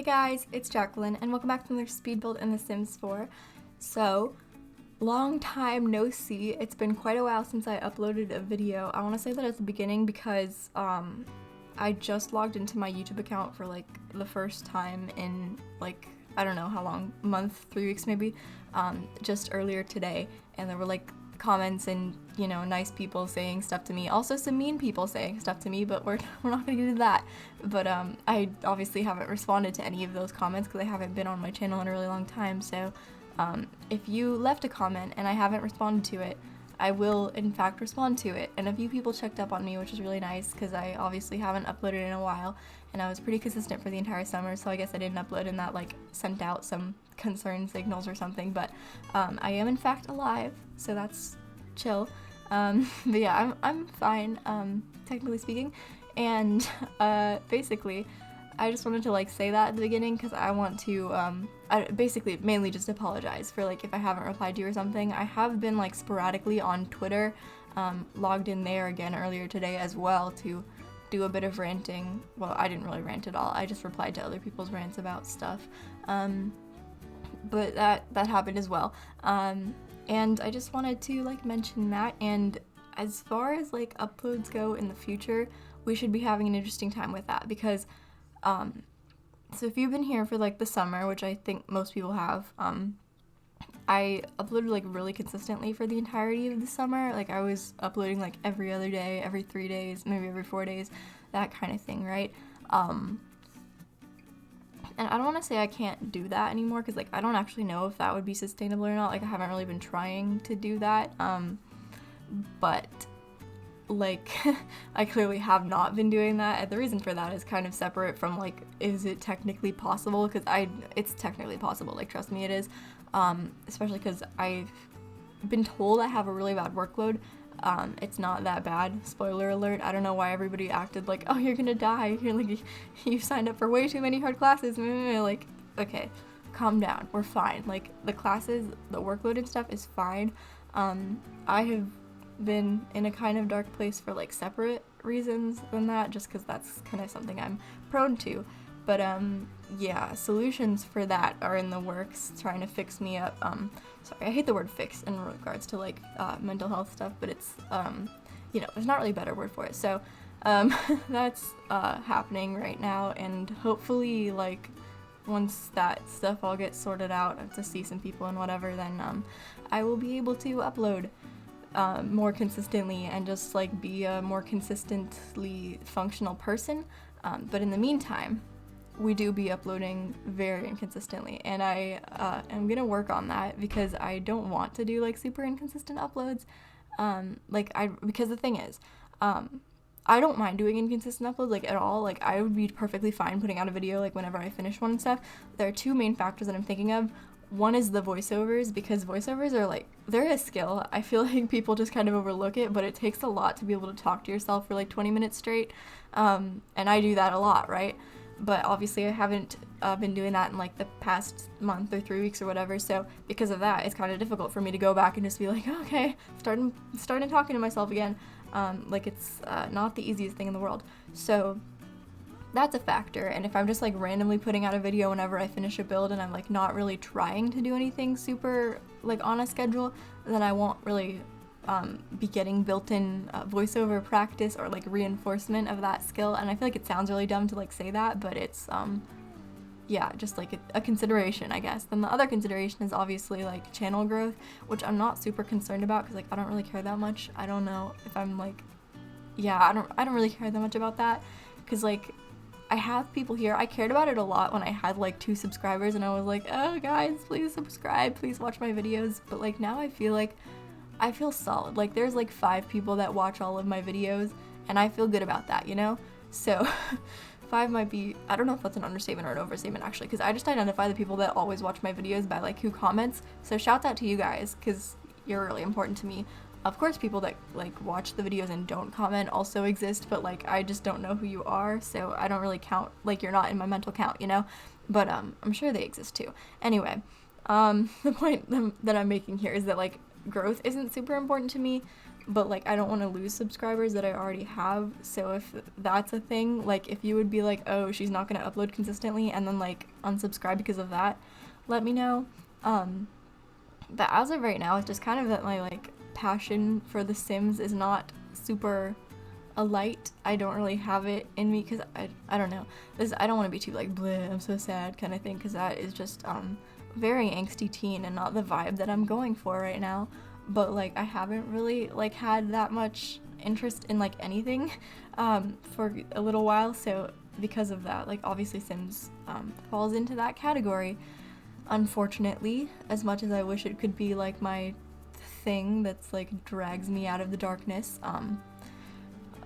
Hey guys, it's Jacqueline, and welcome back to another speed build in The Sims 4. So, long time no see. It's been quite a while since I uploaded a video. I want to say that at the beginning because I just logged into my YouTube account for like the first time in like, I don't know how long, a month, 3 weeks maybe, just earlier today, and there were like comments and, you know, nice people saying stuff to me, also some mean people saying stuff to me, but we're not gonna get into that. But I obviously haven't responded to any of those comments because I haven't been on my channel in a really long time, so if you left a comment and I haven't responded to it, I will in fact respond to it. And a few people checked up on me, which is really nice because I obviously haven't uploaded in a while, and I was pretty consistent for the entire summer, so I guess I didn't upload and that like sent out some concern signals or something, but I am in fact alive, so that's chill. But yeah, I'm fine, technically speaking, and basically I just wanted to like say that at the beginning because I want to I basically mainly just apologize for like if I haven't replied to you or something. I have been like sporadically on Twitter, logged in there again earlier today as well to do a bit of ranting. Well, I didn't really rant at all, I just replied to other people's rants about stuff, but that happened as well, and I just wanted to like mention that. And as far as like uploads go in the future, we should be having an interesting time with that because so if you've been here for like the summer, which I think most people have, I uploaded like really consistently for the entirety of the summer. Like I was uploading like every other day, every 3 days, maybe every 4 days, that kind of thing, right? And I don't want to say I can't do that anymore because like I don't actually know if that would be sustainable or not. Like I haven't really been trying to do that, but like I clearly have not been doing that, and the reason for that is kind of separate from like, is it technically possible? Because it's technically possible, like trust me it is, especially because I've been told I have a really bad workload. It's not that bad, spoiler alert. I don't know why everybody acted like, oh, you're gonna die, you're like, you signed up for way too many hard classes, like, okay, calm down, we're fine. Like the classes, the workload and stuff is fine. I have been in a kind of dark place for like separate reasons than that, just because that's kind of something I'm prone to. But yeah, solutions for that are in the works, trying to fix me up. Sorry, I hate the word fix in regards to like mental health stuff, but it's you know, there's not really a better word for it. So that's happening right now, and hopefully like once that stuff all gets sorted out, to see some people and whatever, then I will be able to upload more consistently and just like be a more consistently functional person. But in the meantime, we do be uploading very inconsistently, and I am gonna work on that because I don't want to do like super inconsistent uploads. Because the thing is, I don't mind doing inconsistent uploads like at all. Like I would be perfectly fine putting out a video like whenever I finish one and stuff. There are two main factors that I'm thinking of. One is the voiceovers, because voiceovers are like, they're a skill. I feel like people just kind of overlook it, but it takes a lot to be able to talk to yourself for like 20 minutes straight, and I do that a lot, right? But obviously I haven't been doing that in like the past month or 3 weeks or whatever, so because of that, it's kind of difficult for me to go back and just be like, okay, starting talking to myself again. Like it's not the easiest thing in the world. So that's a factor, and if I'm just like randomly putting out a video whenever I finish a build and I'm like not really trying to do anything super like on a schedule, then I won't really be getting built-in voiceover practice or like reinforcement of that skill. And I feel like it sounds really dumb to like say that, but it's yeah, just like a consideration, I guess. Then the other consideration is obviously like channel growth, which I'm not super concerned about because like I don't really care that much. I don't know if I'm like, yeah, I don't really care that much about that because like I have people here. I cared about it a lot when I had like 2 subscribers and I was like, oh guys, please subscribe, please watch my videos. But like now I feel solid. Like there's like 5 people that watch all of my videos and I feel good about that, you know? So 5 might be, I don't know if that's an understatement or an overstatement actually, because I just identify the people that always watch my videos by like who comments. So shout out to you guys because you're really important to me. Of course, people that like watch the videos and don't comment also exist, but like I just don't know who you are, so I don't really count, like you're not in my mental count, you know? But I'm sure they exist too. Anyway, the point that I'm making here is that like growth isn't super important to me. but like I don't want to lose subscribers that I already have. So if that's a thing, like if you would be like, oh, she's not gonna upload consistently, and then like unsubscribe because of that, let me know. But as of right now, it's just kind of that my like passion for The Sims is not super alight. I don't really have it in me because I don't know. I don't want to be too like bleh, I'm so sad kind of thing, because that is just very angsty teen and not the vibe that I'm going for right now. But like I haven't really like had that much interest in like anything for a little while, so because of that, like obviously Sims falls into that category, unfortunately, as much as I wish it could be like my thing that's like drags me out of the darkness.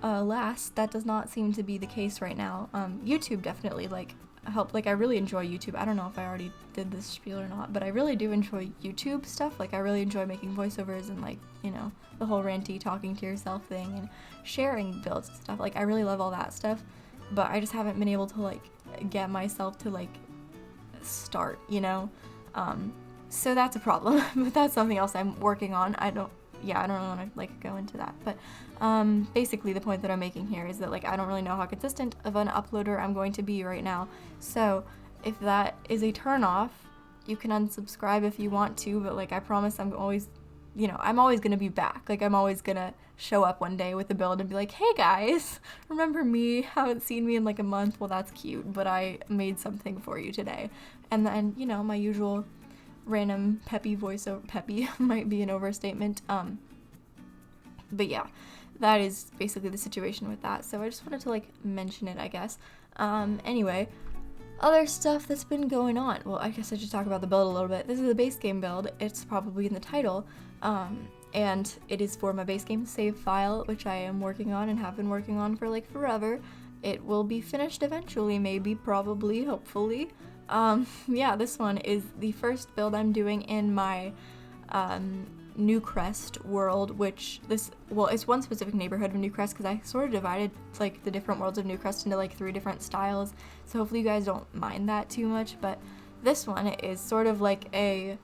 Alas, that does not seem to be the case right now. YouTube definitely like helped. Like I really enjoy YouTube. I don't know if I already did this spiel or not, but I really do enjoy YouTube stuff. Like I really enjoy making voiceovers and like, you know, the whole ranty talking to yourself thing and sharing builds and stuff. Like I really love all that stuff, but I just haven't been able to like get myself to like start, you know? So that's a problem, but that's something else I'm working on. I don't really want to like go into that, but basically the point that I'm making here is that like I don't really know how consistent of an uploader I'm going to be right now. So if that is a turn off, you can unsubscribe if you want to, but like I promise I'm always, you know, I'm always gonna be back. Like I'm always gonna show up one day with a build and be like, hey guys, remember me? Haven't seen me in like a month. Well, that's cute, but I made something for you today. And then, you know, my usual random peppy voiceover. Peppy might be an overstatement. But yeah, that is basically the situation with that. So I just wanted to like mention it, I guess. Anyway, other stuff that's been going on. Well, I guess I should talk about the build a little bit. This is a base game build. It's probably in the title. And it is for my base game save file, which I am working on and have been working on for like forever. It will be finished eventually, maybe, probably, hopefully. Yeah, this one is the first build I'm doing in my New Crest world, which it's one specific neighborhood of New Crest, because I sort of divided like the different worlds of New Crest into like 3 different styles, so hopefully you guys don't mind that too much. But this one is sort of like a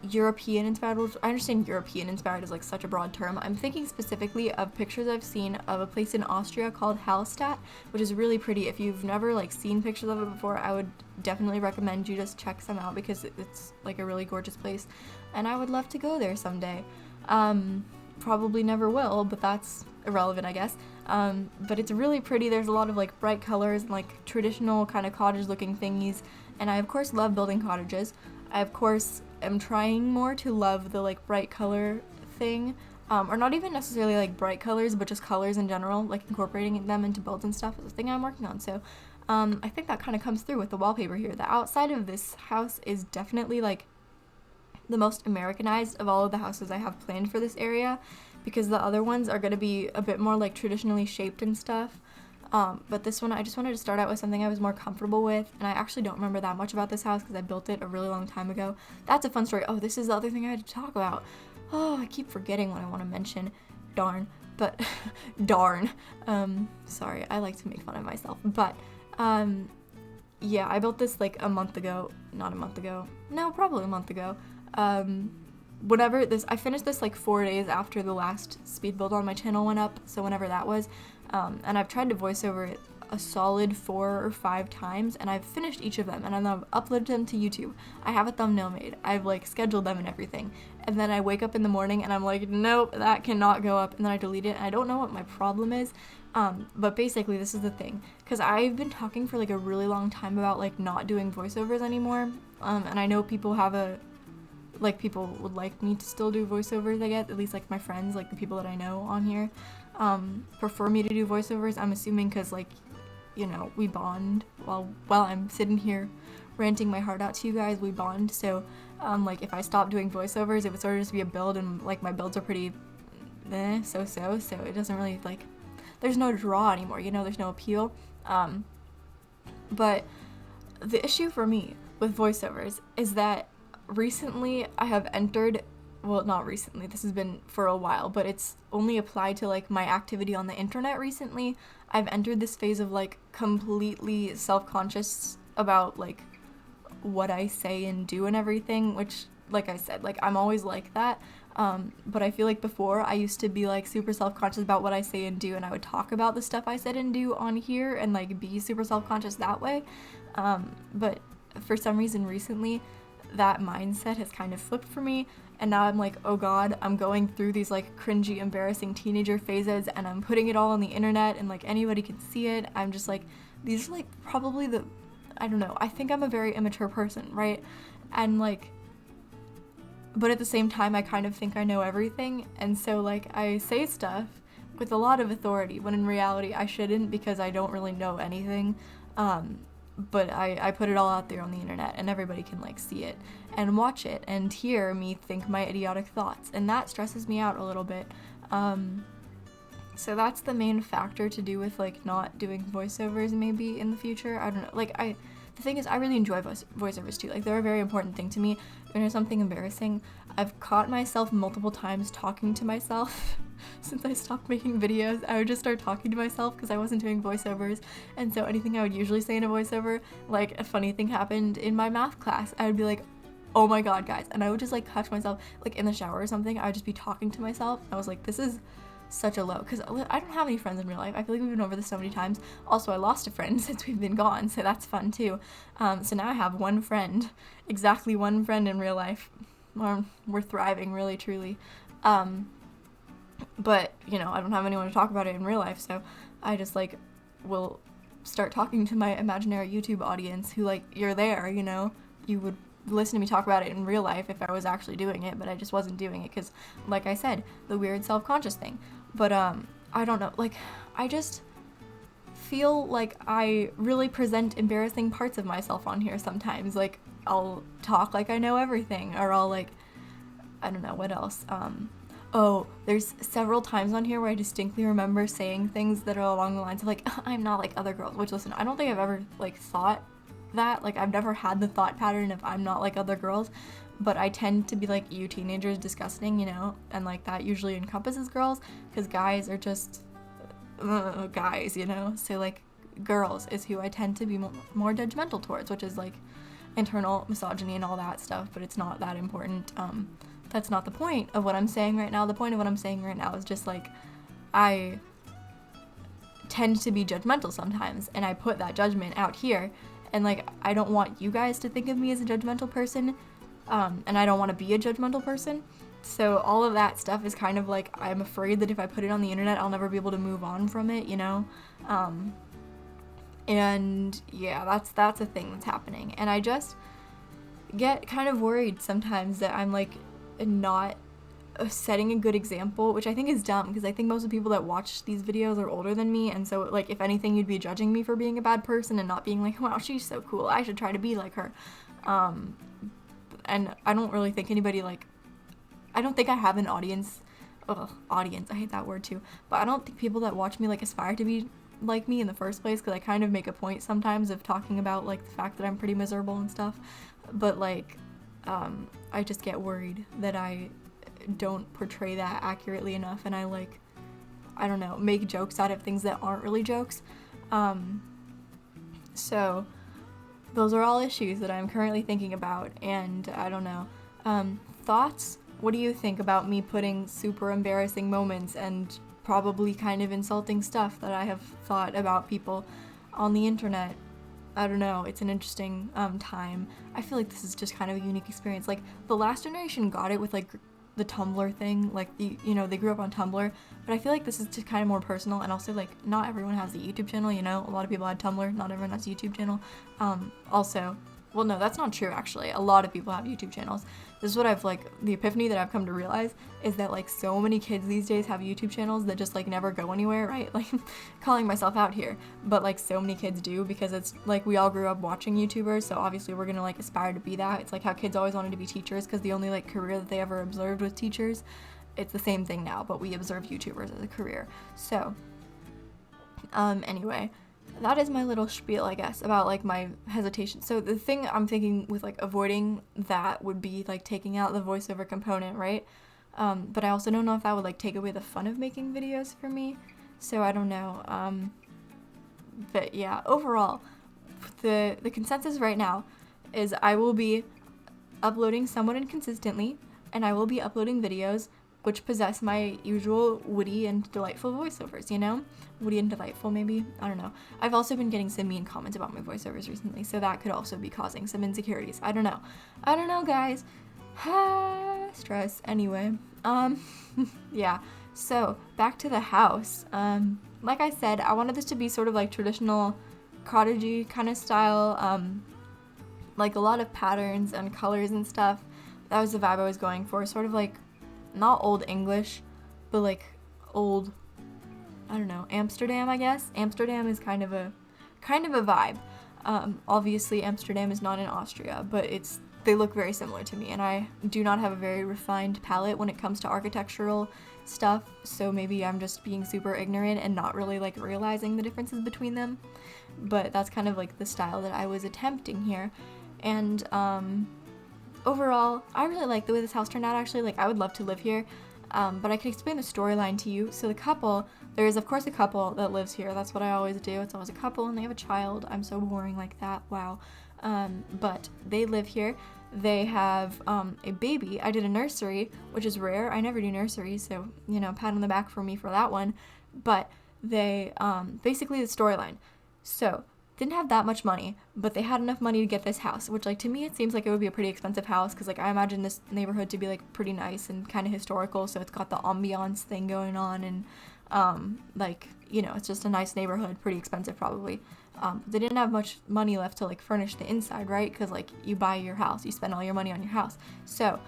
European inspired world. I understand European inspired is like such a broad term. I'm thinking specifically of pictures I've seen of a place in Austria called Hallstatt, which is really pretty. If you've never like seen pictures of it before, I would definitely recommend you just check some out, because it's like a really gorgeous place and I would love to go there someday. Probably never will, but that's irrelevant, I guess. But it's really pretty. There's a lot of like bright colors and like traditional kind of cottage looking thingies, and I of course love building cottages. I of course am trying more to love the like bright color thing, or not even necessarily like bright colors, but just colors in general, like incorporating them into builds and stuff is a thing I'm working on. So I think that kind of comes through with the wallpaper here. The outside of this house is definitely like the most Americanized of all of the houses I have planned for this area, because the other ones are going to be a bit more like traditionally shaped and stuff. But this one, I just wanted to start out with something I was more comfortable with, and I actually don't remember that much about this house because I built it a really long time ago. That's a fun story. Oh, this is the other thing I had to talk about. Oh, I keep forgetting what I want to mention. Darn. But, darn. Sorry, I like to make fun of myself. But, yeah, I built this like a month ago. Not a month ago. No, probably a month ago. I finished this like 4 days after the last speed build on my channel went up, so whenever that was. And I've tried to voice over it a solid 4 or 5 times, and I've finished each of them, and I've uploaded them to YouTube. I have a thumbnail made. I've like scheduled them and everything. And then I wake up in the morning and I'm like, nope, that cannot go up, and then I delete it, and I don't know what my problem is. But basically this is the thing, because I've been talking for like a really long time about like not doing voiceovers anymore, and I know people people would like me to still do voiceovers, I guess, at least like my friends, like the people that I know on here, prefer me to do voiceovers, I'm assuming, because like, you know, we bond while I'm sitting here ranting my heart out to you guys, we bond. So like if I stopped doing voiceovers, it would sort of just be a build, and like my builds are pretty so it doesn't really like, there's no draw anymore, you know, there's no appeal. But the issue for me with voiceovers is that recently I have entered, well, not recently, this has been for a while, but it's only applied to like my activity on the internet recently. I've entered this phase of like completely self-conscious about like what I say and do and everything, which, like I said, like I'm always like that. But I feel like before I used to be like super self-conscious about what I say and do, and I would talk about the stuff I said and do on here and like be super self-conscious that way. But for some reason recently, that mindset has kind of flipped for me, and now I'm like, oh god, I'm going through these like cringy, embarrassing teenager phases, and I'm putting it all on the internet, and like anybody can see it. I'm just like, these are like probably I don't know, I think I'm a very immature person, right? And like, but at the same time, I kind of think I know everything, and so like I say stuff with a lot of authority when in reality I shouldn't, because I don't really know anything. But I put it all out there on the internet, and everybody can like see it and watch it and hear me think my idiotic thoughts, and that stresses me out a little bit. So that's the main factor to do with like not doing voiceovers maybe in the future. I don't know, like the thing is, I really enjoy voiceovers too. Like, they're a very important thing to me. When there's something embarrassing, I've caught myself multiple times talking to myself. Since I stopped making videos, I would just start talking to myself because I wasn't doing voiceovers. And so anything I would usually say in a voiceover, like a funny thing happened in my math class, I would be like, oh my god, guys. And I would just like catch myself, like in the shower or something, I would just be talking to myself. I was like, this is such a low, because I don't have any friends in real life. I feel like we've been over this so many times. Also, I lost a friend since we've been gone, so that's fun too. So now I have one friend, exactly one friend in real life. We're thriving, really, truly. But, you know, I don't have anyone to talk about it in real life, so I just, like, will start talking to my imaginary YouTube audience who, like, you're there, you know? You would listen to me talk about it in real life if I was actually doing it, but I just wasn't doing it because, like I said, the weird self-conscious thing. But, I don't know, like, I just feel like I really present embarrassing parts of myself on here sometimes. Like, I'll talk like I know everything, or I'll, like, I don't know, what else? Oh, there's several times on here where I distinctly remember saying things that are along the lines of, like, I'm not like other girls, which, listen, I don't think I've ever, like, thought that. Like, I've never had the thought pattern of I'm not like other girls, but I tend to be like, you teenagers disgusting, you know, and like that usually encompasses girls, because guys are just guys, you know, so like girls is who I tend to be more judgmental towards, which is like internal misogyny and all that stuff, but it's not that important. That's not the point of what I'm saying right now. The point of what I'm saying right now is just like, I tend to be judgmental sometimes, and I put that judgment out here, and like, I don't want you guys to think of me as a judgmental person, and I don't want to be a judgmental person. So all of that stuff is kind of like, I'm afraid that if I put it on the internet, I'll never be able to move on from it, you know? And yeah, that's a thing that's happening. And I just get kind of worried sometimes that I'm like not setting a good example, which I think is dumb, because I think most of the people that watch these videos are older than me, and so like, if anything, you'd be judging me for being a bad person and not being like, wow, she's so cool, I should try to be like her. And I don't really think anybody, like, I don't think I have an audience, I hate that word too, but I don't think people that watch me like aspire to be like me in the first place, because I kind of make a point sometimes of talking about like the fact that I'm pretty miserable and stuff, but like, I just get worried that I don't portray that accurately enough, and I like, I don't know, make jokes out of things that aren't really jokes. So those are all issues that I'm currently thinking about, and I don't know. Thoughts? What do you think about me putting super embarrassing moments and probably kind of insulting stuff that I have thought about people on the internet? I don't know, it's an interesting time. I feel like this is just kind of a unique experience. Like, the last generation got it with like the Tumblr thing, like, you know, they grew up on Tumblr, but I feel like this is just kind of more personal, and also like, not everyone has a YouTube channel, you know, a lot of people had Tumblr, not everyone has a YouTube channel. Also, well, no, that's not true, actually. A lot of people have YouTube channels. This is what I've, like, the epiphany that I've come to realize is that, like, so many kids these days have YouTube channels that just, like, never go anywhere, right? Like, calling myself out here, but, like, so many kids do, because it's, like, we all grew up watching YouTubers, so obviously we're gonna, like, aspire to be that. It's like how kids always wanted to be teachers, because the only, like, career that they ever observed was teachers. It's the same thing now, but we observe YouTubers as a career. So, anyway, that is my little spiel, I guess, about, like, my hesitation. So the thing I'm thinking with, like, avoiding that would be, like, taking out the voiceover component, right? But I also don't know if that would, like, take away the fun of making videos for me. So I don't know. But yeah, overall, the consensus right now is I will be uploading somewhat inconsistently and I will be uploading videos which possess my usual witty and delightful voiceovers, you know? Witty and delightful, maybe? I don't know. I've also been getting some mean comments about my voiceovers recently, so that could also be causing some insecurities. I don't know. I don't know, guys. Stress. Anyway, yeah. So, back to the house. Like I said, I wanted this to be sort of like traditional cottagey kind of style, like a lot of patterns and colors and stuff. That was the vibe I was going for, sort of like not old English, but like old, I don't know, Amsterdam, I guess. Amsterdam is kind of a vibe. Obviously Amsterdam is not in Austria, but they look very similar to me, and I do not have a very refined palette when it comes to architectural stuff, so maybe I'm just being super ignorant and not really like realizing the differences between them. But that's kind of like the style that I was attempting here. And overall, I really like the way this house turned out, actually. Like, I would love to live here, but I can explain the storyline to you. So the couple, there is of course a couple that lives here. That's what I always do. It's always a couple and they have a child. I'm so boring like that. Wow. But they live here. They have a baby. I did a nursery, which is rare. I never do nurseries, so, you know, pat on the back for me for that one. But they, basically the storyline. So, didn't have that much money, but they had enough money to get this house, which, like, to me it seems like it would be a pretty expensive house, because, like, I imagine this neighborhood to be, like, pretty nice and kind of historical, so it's got the ambiance thing going on, and, like, you know, it's just a nice neighborhood, pretty expensive probably. They didn't have much money left to, like, furnish the inside, right? Because, like, you buy your house, you spend all your money on your house. So,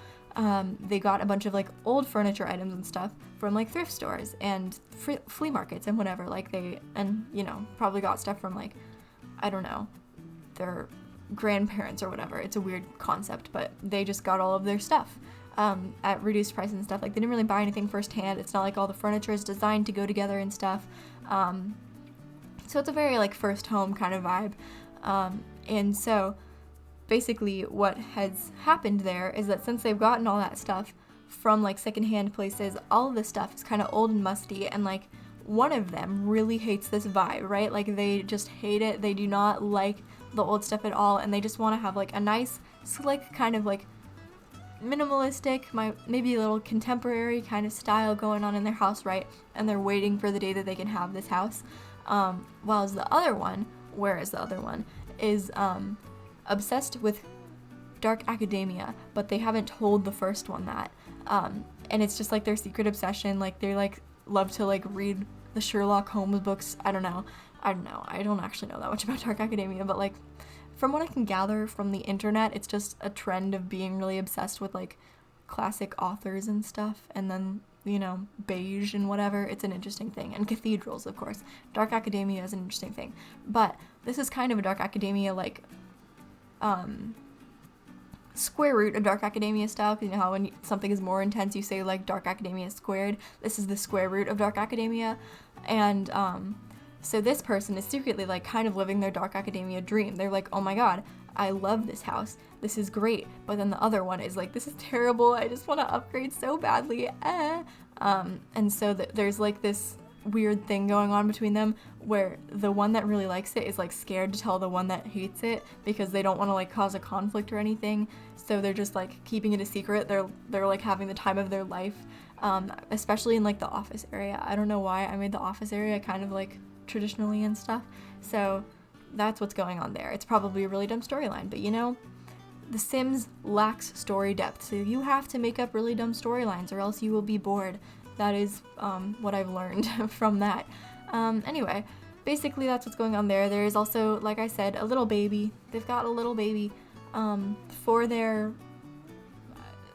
they got a bunch of, like, old furniture items and stuff from, like, thrift stores and flea markets and whatever. Like, and, you know, probably got stuff from, like, I don't know, their grandparents or whatever. It's a weird concept, but they just got all of their stuff at reduced prices and stuff. Like, they didn't really buy anything firsthand. It's not like all the furniture is designed to go together and stuff. So it's a very, like, first home kind of vibe. And so basically what has happened there is that since they've gotten all that stuff from, like, secondhand places, all of this stuff is kind of old and musty, and, like, one of them really hates this vibe, right? Like, they just hate it. They do not like the old stuff at all, and they just want to have, like, a nice, slick, kind of, like, minimalistic, maybe a little contemporary kind of style going on in their house, right? And they're waiting for the day that they can have this house. Whereas the other one is obsessed with dark academia, but they haven't told the first one that. And it's just, like, their secret obsession. Like, they're, like, love to, like, read the Sherlock Holmes books. I don't know. I don't actually know that much about dark academia, but, like, from what I can gather from the internet, it's just a trend of being really obsessed with, like, classic authors and stuff, and then, you know, beige and whatever. It's an interesting thing. And cathedrals, of course. Dark academia is an interesting thing. But this is kind of a dark academia, like, square root of dark academia stuff. You know how when something is more intense, you say, like, dark academia squared. This is the square root of dark academia. And, so this person is secretly, like, kind of living their dark academia dream. They're like, oh my god, I love this house. This is great. But then the other one is like, this is terrible. I just want to upgrade so badly. And so there's, like, this weird thing going on between them where the one that really likes it is, like, scared to tell the one that hates it because they don't want to, like, cause a conflict or anything. So they're just, like, keeping it a secret. They're like having the time of their life, especially in, like, the office area. I don't know why I made the office area kind of, like, traditionally and stuff. So that's what's going on there. It's probably a really dumb storyline, but, you know, The Sims lacks story depth, so you have to make up really dumb storylines or else you will be bored. That is what I've learned from that. Anyway, basically that's what's going on there. There is also, like I said, a little baby. They've got a little baby for their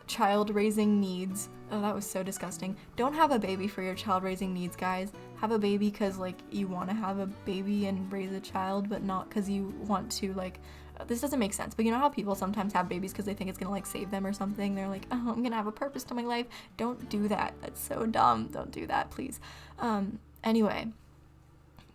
child-raising needs. Oh, that was so disgusting. Don't have a baby for your child-raising needs, guys. Have a baby because, like, you want to have a baby and raise a child, but not because you want to, like, this doesn't make sense, but you know how people sometimes have babies because they think it's gonna, like, save them or something? They're like, oh, I'm gonna have a purpose to my life. Don't do that. That's so dumb. Don't do that, please. Anyway,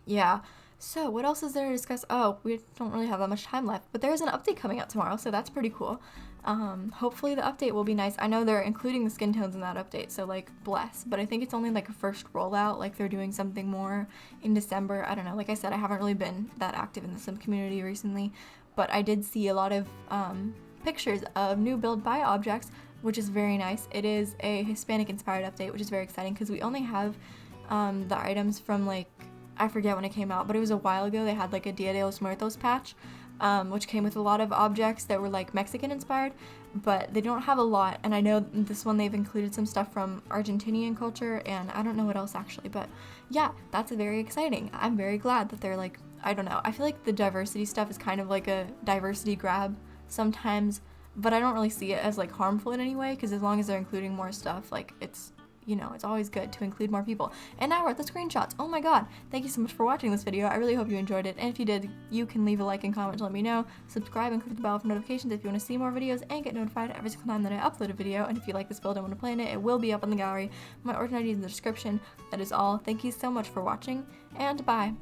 yeah. So what else is there to discuss? Oh, we don't really have that much time left, but there's an update coming out tomorrow, so that's pretty cool. Hopefully the update will be nice. I know they're including the skin tones in that update, so, like, bless, but I think it's only, like, a first rollout, like, they're doing something more in December. I don't know. Like I said, I haven't really been that active in the Sim community recently, but I did see a lot of pictures of new build by objects which is very nice. It is a Hispanic inspired update, which is very exciting because we only have the items from like, I forget when it came out, but it was a while ago. They had like a Dia de los Muertos patch, which came with a lot of objects that were like Mexican inspired, but they don't have a lot. And I know this one they've included some stuff from Argentinian culture, and I don't know what else actually, but yeah, that's very exciting. I'm very glad that they're like, I don't know, I feel like the diversity stuff is kind of like a diversity grab sometimes, but I don't really see it as like harmful in any way, because as long as they're including more stuff, like it's, you know, it's always good to include more people. And now we're at the screenshots. Oh my god, thank you so much for watching this video. I really hope you enjoyed it, and if you did, you can leave a like and comment to let me know. Subscribe and click the bell for notifications if you want to see more videos and get notified every single time that I upload a video. And if you like this build and want to play in it, it will be up in the gallery. My origin ID is in the description. That is all. Thank you so much for watching, and bye.